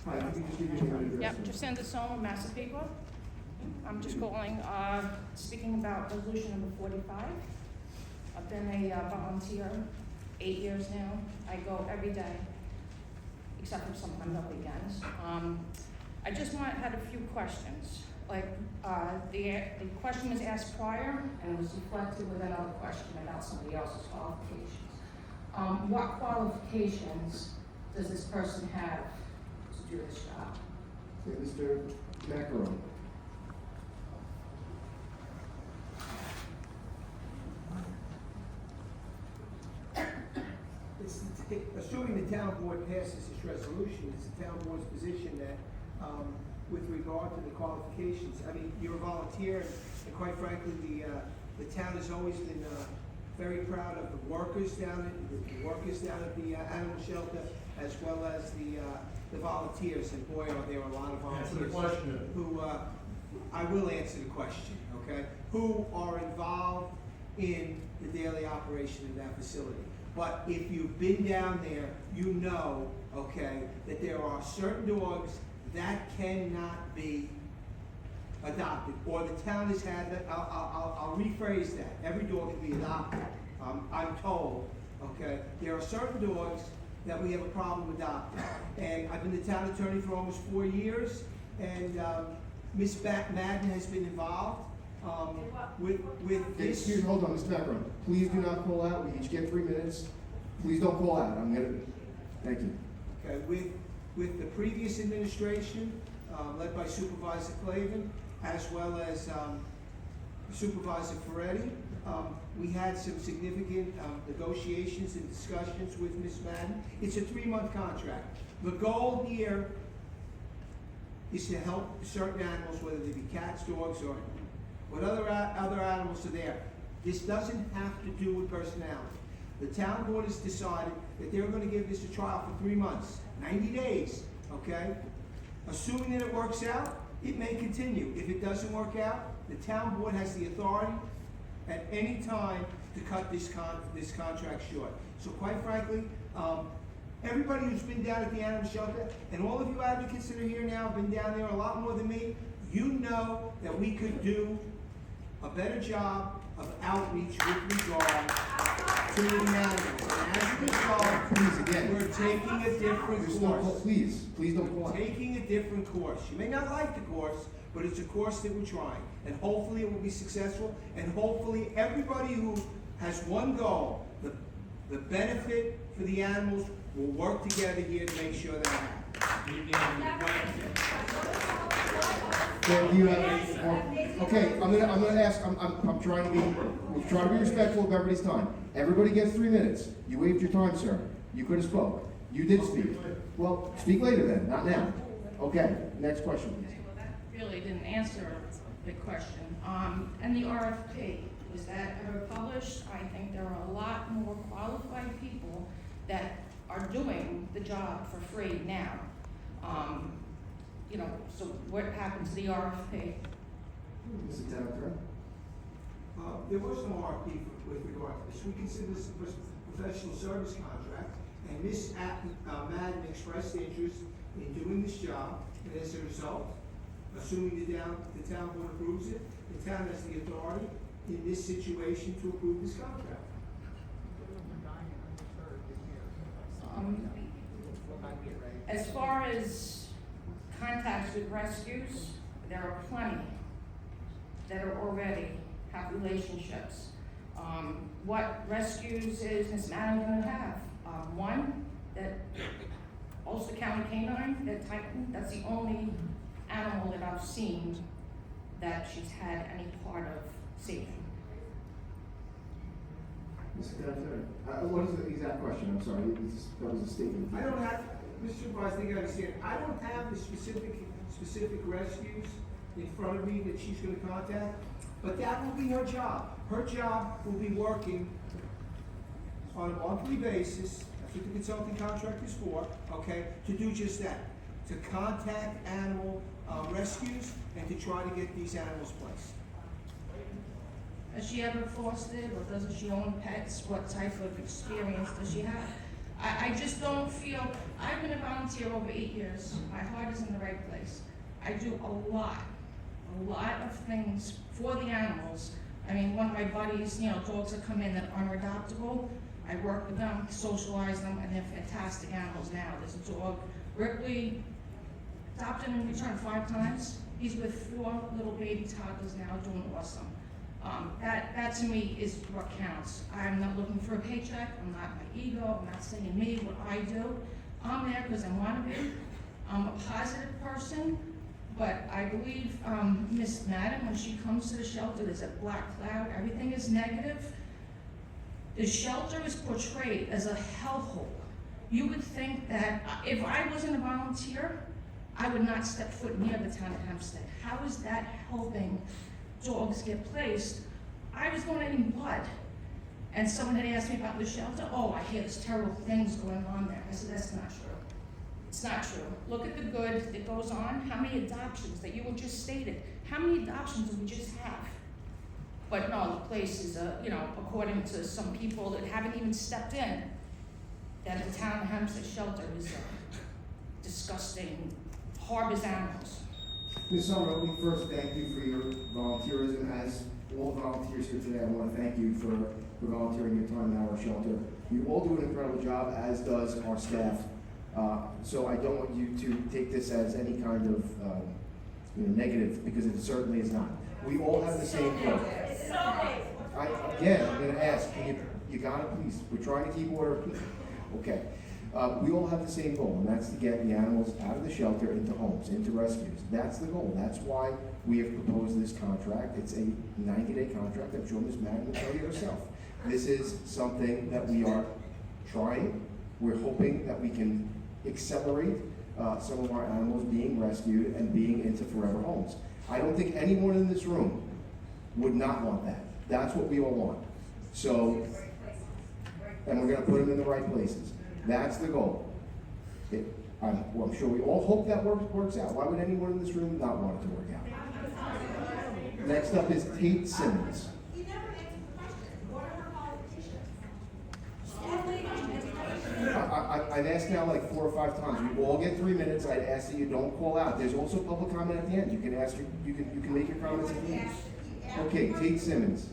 Hi, if you can just give your name and address. Yep, Jacinda Soma, Massapequa. I'm just calling, speaking about resolution number 45. I've been a volunteer 8 years now. I go every day, except for sometimes on weekends. I just had a few questions. Like, the question was asked prior, and it was reflected with another question about somebody else's qualifications. What qualifications does this person have to do this job? Okay, Mr. Macaron. Assuming the town board passes this resolution, it's the town board's position that, with regard to the qualifications, I mean, you're a volunteer, and quite frankly, the town has always been very proud of the workers down at the animal shelter, as well as the volunteers, and boy, are there a lot of volunteers. Answer the question. Who, I will answer the question, okay? Who are involved in the daily operation of that facility. But if you've been down there, you know, okay, that there are certain dogs that cannot be adopted, or the town has had that. I'll rephrase that. Every dog can be adopted. I'm told, okay, there are certain dogs that we have a problem adopting. And I've been the town attorney for almost 4 years, and Miss Madden has been involved with this. Excuse me, hold on, Mr. Macaron. Please do not call out. We each get 3 minutes. Please don't call out. Thank you. Okay, with the previous administration, led by Supervisor Clavin, as well as Supervisor Ferretti, we had some significant negotiations and discussions with Ms. Madden. It's a 3-month contract. The goal here is to help certain animals, whether they be cats, dogs, or what other animals are there. This doesn't have to do with personality. The town board has decided that they're going to give this a trial for 3 months, 90 days, okay? Assuming that it works out, it may continue. If it doesn't work out, the town board has the authority at any time to cut this contract short. So quite frankly, everybody who's been down at the animal shelter, and all of you advocates that are here now have been down there a lot more than me, you know that we could do a better job of outreach with regard to the animals. And as a result, Please, again. we're taking a different There's no call. course. Please don't call out. Taking a different course. You may not like the course, but it's a course that we're trying. And hopefully it will be successful, and hopefully everybody who has one goal, the benefit for the animals, will work together here to make sure that happens. Do you have more? Okay, I'm gonna ask. I'm trying to be respectful of everybody's time. Everybody gets 3 minutes. You waived your time, sir. You could have spoke. You did speak. Well, speak later then, not now. Okay, next question, please. Well, that really didn't answer the question. And the RFP, was that ever published? I think there are a lot more qualified people that are doing the job for free now. So what happened to the RFP? Mr. Dept. There was no RFP with regard to this. We consider this a professional service contract, and Ms. Madden expressed interest in doing this job, and as a result, assuming the town board approves it, the town has the authority in this situation to approve this contract. As far as contacts with rescues, there are plenty that are already have relationships. What rescues is Ms. Madden going to have? One, that Ulster County Canine, that Titan, that's the only animal that I've seen that she's had any part of saving. Mr. Dept. What is the exact question? I'm sorry. That was a statement. I don't have, Mr. Supervisor, I think I understand. I don't have the specific rescues in front of me that she's going to contact, but that will be her job. Her job will be working on a monthly basis. That's what the consulting contract is for, okay, to do just that, to contact animal rescues and to try to get these animals placed. Has she ever fostered, or doesn't she own pets? What type of experience does she have? I just don't feel, I've been a volunteer over 8 years. My heart is in the right place. I do a lot of things for the animals. I mean, one of my buddies, dogs that come in that aren't adoptable, I work with them, socialize them, and they're fantastic animals now. There's a dog, Ripley, adopted him in return 5 times. He's with 4 little baby toddlers now, doing awesome. That to me is what counts. I'm not looking for a paycheck, I'm not my ego, I'm not saying me, what I do. I'm there because I want to be. I'm a positive person, but I believe Miss Madden, when she comes to the shelter, there's a black cloud, everything is negative. The shelter is portrayed as a hellhole. You would think that if I wasn't a volunteer, I would not step foot near the town of Hempstead. How is that helping dogs get placed? I was going to eat blood, and someone had asked me about the shelter. Oh, I hear there's terrible things going on there. I said, that's not true. It's not true. Look at the good that goes on. How many adoptions that you were just stated? How many adoptions do we just have? But no, the place is, according to some people that haven't even stepped in, that the town of Hempstead shelter is disgusting, harbors animals. Ms. Summer, let me first thank you for your volunteerism. As all volunteers here today, I want to thank you for volunteering your time at our shelter. You all do an incredible job, as does our staff. So I don't want you to take this as any kind of negative, because it certainly is not. We all have the same goal. Again, I'm going to ask, you got it, please. We're trying to keep order. Okay. We all have the same goal, and that's to get the animals out of the shelter into homes, into rescues. That's the goal. That's why we have proposed this contract. It's a 90-day contract. I'm sure Ms. Madden will tell you herself. This is something that we are trying. We're hoping that we can accelerate some of our animals being rescued and being into forever homes. I don't think anyone in this room would not want that. That's what we all want. So, and we're going to put them in the right places. That's the goal. I'm sure we all hope that works out. Why would anyone in this room not want it to work out? Next up is Tate Simmons. You never answered the question. What are her qualifications? I've asked now like 4 or 5 times. We all get 3 minutes. I'd ask that you don't call out. There's also public comment at the end. You can ask. You can make your comments at the end. Okay, Tate Simmons.